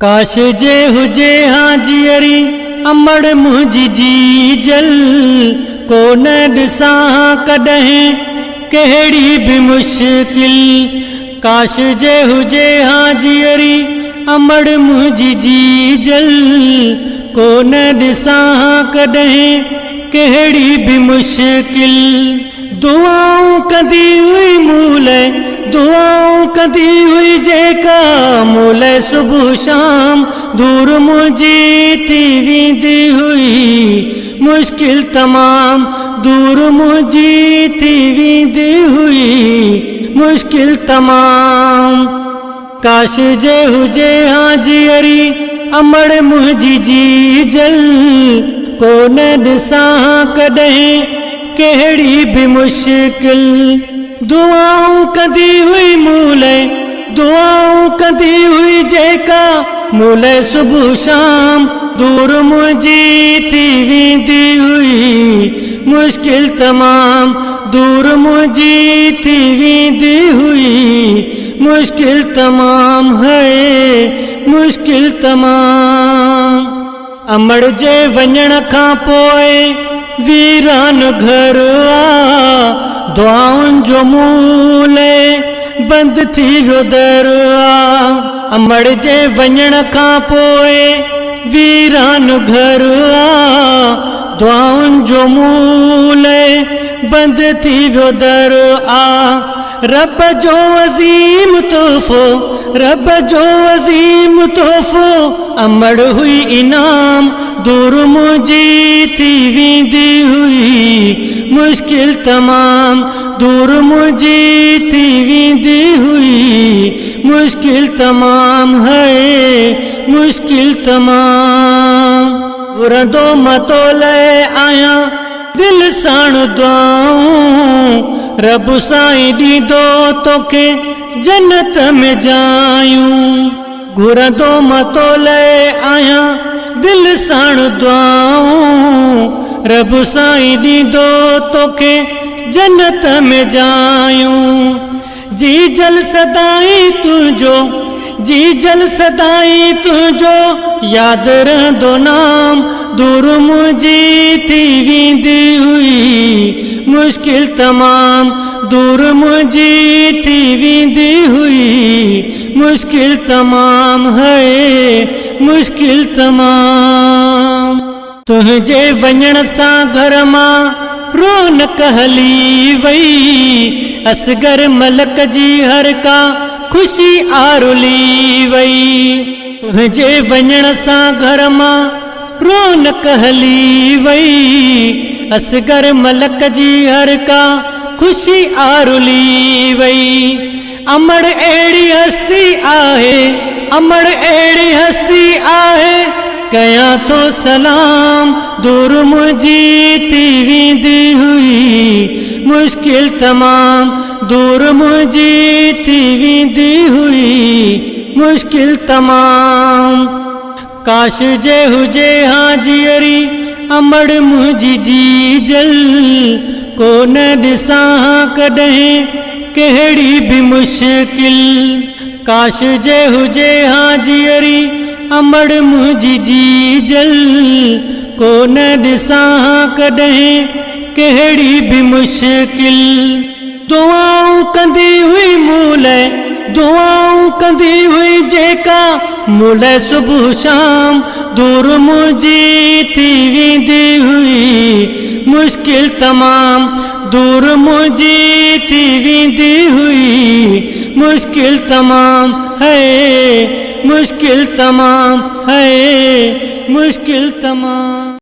काश जे हुजे हाजियरी अमड़ मुझी जी जल को न ॾिसां कॾहिं कहिड़ी भी मुश्किल। काश जे हुजे हाजियरी अमड़ मुझी जी जल को न ॾिसां कॾहिं कहिड़ी भी मुश्किल। दुआऊं कंदी हुई मूले दुआऊं कंदी हुई जेका मूले सुबह शाम दूर मुझी थी वेंदी हुई मुश्किल तमाम दूर मुझी थी वेंदी हुई मुश्किल तमाम। काश जे हुजे हाजियरी अमड़ मुझी जी जल को न ॾिसां कॾहिं कहिड़ी भी मुश्किल। दुआऊं कंदी हुई मूले दुआऊं कंदी हुई जेका मूले सुबह शाम दूर मुझी थी वेंदी हुई मुश्किल तमाम दूर मुझी थी वेंदी हुई मुश्किल तमाम है मुश्किल तमाम। अमड़ जे वञण खां पोइ वीरान घर आ दुआउनि जो मूले बंद थी वियो दर आ। अमड़ जे वञण खां पोइ वीरान घर आ दुआउनि जो मूले बंद थी वियो दर आ। रब जो अज़ीम तोहफ़ो रब जो अज़ीम तोहफ़ो अमड़ हुई इनाम दूर मुझी थी वेंदी हुई मुश्किल तमाम दूर मुझी थी वेंदी हुई मुश्किल तमाम है मुश्किल तमाम। घुरंदो मतोले आया दिल साण दुआऊं रब साईं ॾींदो तोखे जन्नत में जायूं। घुरंदो मतोले आया दिल साण दुआऊं रब साईं ॾींदो तोखे जन्नत में जायूं। जी जल सदाई तुंहिंजो जी जल सदाई तुंहिंजो यादि रहंदो नाम दूर मुझी थी वेंदी हुई मुश्किल तमाम दूर मुझी थी वेंदी हुई मुश्किल तमाम है मुश्किल तमाम। तुंहिंजे वञण सां घर मां रौनक हली वई असगर मलक जी हर का खुशी आरुली वई। तुंहिंजे वञण सां घर मां रौनक हली वई असगर मलक जी हर का खुशी आरुली वई। अमड़ अहिड़ी हस्ती आहे अमड़ अहिड़ी हस्ती आहे कयां थो सलाम दूर मुझी थी वेंदी हुई मुश्किल तमाम दूर मुझी थी वेंदी हुई मुश्किल तमाम। काश जे हुजे हाजियरी अमड़ मुझी जी जल को न ॾिसां कॾहिं कहिड़ी भी मुश्किल। काश जे हुजे हाजियरी अमड़ मुझी जी जल को न ॾिसां कॾहिं कहिड़ी भी मुश्किल। दुआऊं कंदी हुई मूले दुआऊं कंदी हुई जेका मूले सुबह शाम दूर मुझी थी वेंदी हुई मुश्किल तमाम दूर मुझी थी वेंदी हुई मुश्किल तमाम है मुश्किल तमाम है मुश्किल तमाम।